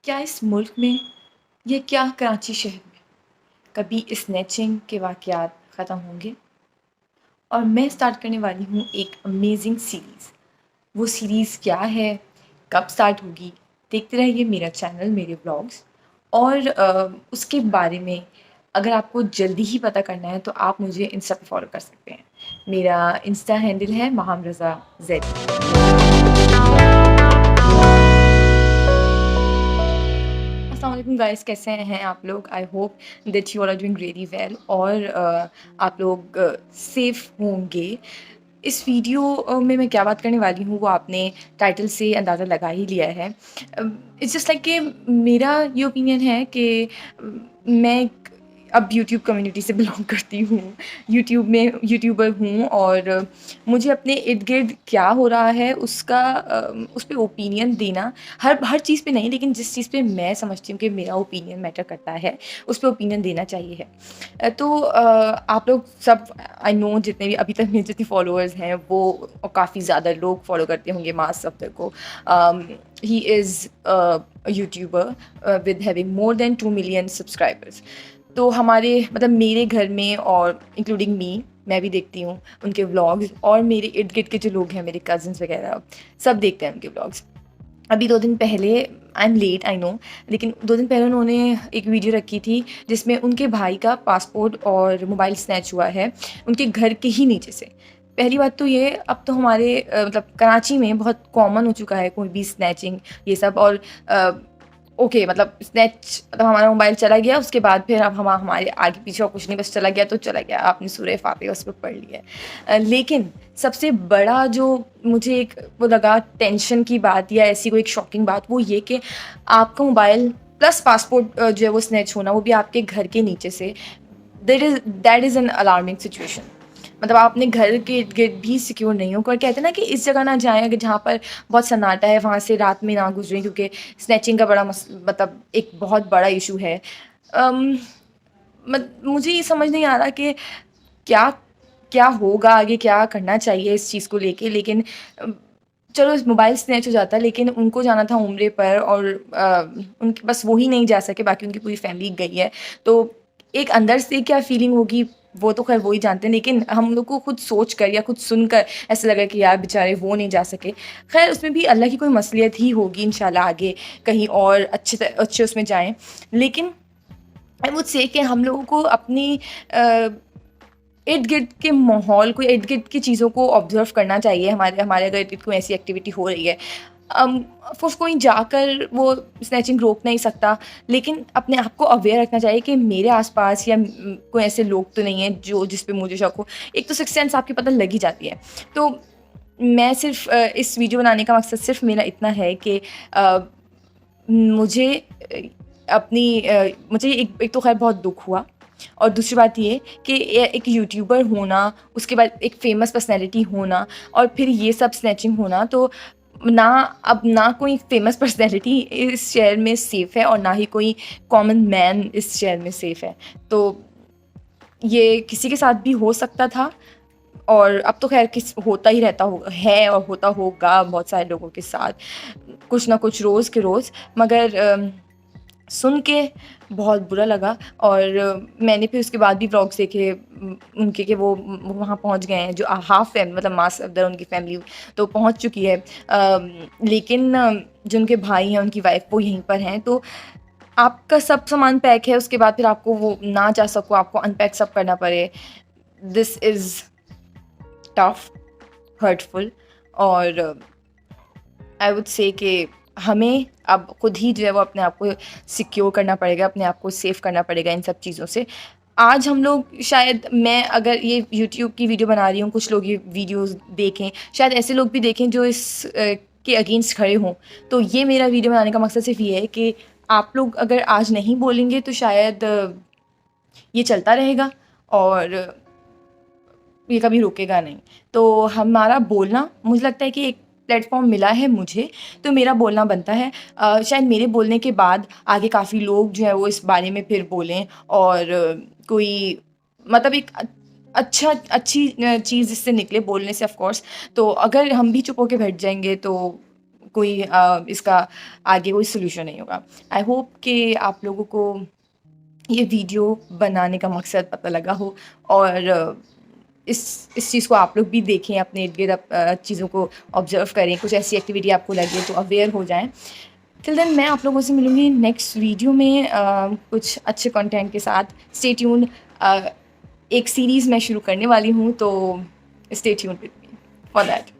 क्या इस मुल्क में या क्या कराची शहर में कभी स्नैचिंग के वाक़यात ख़त्म होंगे? और मैं स्टार्ट करने वाली हूँ एक अमेज़िंग सीरीज़। वो सीरीज़ क्या है? कब स्टार्ट होगी? देखते रहिए मेरा चैनल, मेरे व्लॉग्स और उसके बारे में अगर आपको जल्दी ही पता करना है तो आप मुझे इंस्टा पे फ़ॉलो कर सकते हैं। मेरा इंस्टा हैंडल है माहम रज़ा ज़ेड। अस्सलाम वालेकुम गाइस, कैसे हैं आप लोग? I hope that you all are doing really well और आप लोग सेफ़ होंगे। इस वीडियो में मैं क्या बात करने वाली हूँ वो आपने टाइटल से अंदाज़ा लगा ही लिया है। इट्स जस्ट लाइक कि मेरा ये ओपिनियन है कि मैं अब यूट्यूब कम्युनिटी से बिलॉन्ग करती हूँ। यूट्यूब में यूट्यूबर हूँ और मुझे अपने इर्द-गिर्द क्या हो रहा है उसका उस पे ओपिनियन देना हर हर चीज़ पे नहीं, लेकिन जिस चीज़ पे मैं समझती हूँ कि मेरा ओपिनियन मैटर करता है, उस पे ओपिनियन देना चाहिए है। तो आप लोग सब आई नो जितने भी अभी तक मेरे जितने फॉलोअर्स हैं वो काफ़ी ज़्यादा लोग फॉलो करते होंगे मास सफ़दर को। He is a YouTuber with having more than 2 million subscribers. तो हमारे मतलब मेरे घर में और इंक्लूडिंग मी, मैं भी देखती हूँ उनके व्लॉग्स और मेरे इर्द-गिर्द के जो लोग हैं, मेरे कज़िन्स वगैरह, सब देखते हैं उनके व्लॉग्स। अभी 2 दिन पहले I am late I know, लेकिन 2 दिन पहले उन्होंने एक वीडियो रखी थी जिसमें उनके भाई का पासपोर्ट और मोबाइल स्नैच हुआ है, उनके घर के ही नीचे से। पहली बात तो ये अब तो हमारे मतलब कराची में बहुत कॉमन हो चुका है कोई भी स्नैचिंग ये सब और अ, ओके मतलब स्नैच मतलब हमारा मोबाइल चला गया उसके बाद फिर अब हमारे आगे पीछे और कुछ नहीं, बस चला गया तो चला गया, आपने सूरह फातिहा उस पे पढ़ लिया है। लेकिन सबसे बड़ा जो मुझे एक वो लगा टेंशन की बात या ऐसी कोई एक शॉकिंग बात वो ये कि आपका मोबाइल प्लस पासपोर्ट जो है वो स्नैच होना, वो भी आपके घर के नीचे से। That is an alarming situation. मतलब आप अपने घर के इर्द-गिर्द भी सिक्योर नहीं हो, और कहते हैं ना कि इस जगह ना जाएँ अगर जहाँ पर बहुत सन्नाटा है, वहाँ से रात में ना गुज़रें क्योंकि स्नैचिंग का बड़ा मतलब एक बहुत बड़ा इश्यू है। अम, मुझे ये समझ नहीं आ रहा कि क्या क्या होगा आगे, क्या करना चाहिए इस चीज़ को लेके, लेकिन चलो मोबाइल स्नैच हो जाता, लेकिन उनको जाना था उम्रे पर और उनके बस वो ही नहीं जा सके, बाकी उनकी पूरी फैमिली गई है। तो एक अंदर से क्या फीलिंग होगी वो तो खैर वो ही जानते हैं, लेकिन हम लोग को खुद सोच कर या खुद सुनकर ऐसा लगा कि यार बेचारे वो नहीं जा सके। खैर उसमें भी अल्लाह की कोई मसलियत ही होगी, इंशाल्लाह आगे कहीं और अच्छे उसमें जाएँ। लेकिन आई वुड से कि हम लोगों को अपनी अ, इर्द-गिर्द के माहौल को, इर्द-गिर्द की चीज़ों को ऑब्ज़र्व करना चाहिए। हमारे हमारे अगर इर्द-गिर्द कोई ऐसी एक्टिविटी हो रही है, ऑफ़ कोर्स कोई जाकर वो स्नैचिंग रोक नहीं सकता, लेकिन अपने आप को अवेयर रखना चाहिए कि मेरे आस-पास या कोई ऐसे लोग तो नहीं हैं जो जिस पे मुझे शक हो। एक तो सिक्स्थ सेंस आपकी पता लग ही जाती है। तो मैं सिर्फ़ इस वीडियो बनाने का मकसद सिर्फ़ मेरा इतना है कि अ, मुझे मुझे एक तो ख़ैर बहुत दुःख हुआ और दूसरी बात ये कि एक यूट्यूबर होना, उसके बाद एक फ़ेमस पर्सनैलिटी होना और फिर ये सब स्नैचिंग होना, तो ना अब ना कोई फ़ेमस पर्सनैलिटी इस शहर में सेफ़ है और ना ही कोई कॉमन मैन इस शहर में सेफ़ है। तो ये किसी के साथ भी हो सकता था और अब तो ख़ैर होता ही रहता होगा है और होता होगा बहुत सारे लोगों के साथ, कुछ ना कुछ रोज़ के रोज़। मगर सुन के बहुत बुरा लगा और मैंने फिर उसके बाद भी व्लॉग्स देखे उनके कि वो वहाँ पहुँच गए हैं, जो हाफ़ फैमिली मतलब माँ सफदर उनकी फैमिली तो पहुँच चुकी है। लेकिन जो उनके भाई हैं, उनकी वाइफ़ वो यहीं पर हैं, तो आपका सब सामान पैक है, उसके बाद फिर आपको वो ना जा सको, आपको अनपैक सब करना पड़े। दिस इज़ टफ, हर्टफुल और आई वुड से कि हमें अब खुद ही जो है वो अपने आप को सिक्योर करना पड़ेगा, अपने आप को सेफ करना पड़ेगा इन सब चीज़ों से। आज हम लोग शायद मैं अगर ये यूट्यूब की वीडियो बना रही हूँ, कुछ लोग ये वीडियोज़ देखें, शायद ऐसे लोग भी देखें जो के अगेंस्ट खड़े हों। तो ये मेरा वीडियो बनाने का मकसद सिर्फ़ ये है कि आप लोग अगर आज नहीं बोलेंगे तो शायद ये चलता रहेगा और ये कभी रुकेगा नहीं। तो हमारा बोलना मुझे लगता है कि एक प्लेटफ़ॉर्म मिला है मुझे, तो मेरा बोलना बनता है। शायद मेरे बोलने के बाद आगे काफ़ी लोग जो हैं वो इस बारे में फिर बोलें और कोई मतलब एक अच्छी चीज़ इससे निकले बोलने से ऑफ़ कोर्स। तो अगर हम भी चुप होके बैठ जाएँगे तो कोई इसका आगे कोई सॉल्यूशन नहीं होगा। आई होप कि आप लोगों को ये वीडियो बनाने का मकसद पता लगा हो और इस चीज़ को आप लोग भी देखें, अपने इर्द-गिर्द चीज़ों को ऑब्ज़र्व करें, कुछ ऐसी एक्टिविटी आपको लगे तो अवेयर हो जाएँ। टिल देन मैं आप लोगों से मिलूँगी नेक्स्ट वीडियो में कुछ अच्छे कंटेंट के साथ। Stay tuned. एक सीरीज़ मैं शुरू करने वाली हूँ, तो stay tuned with me for that.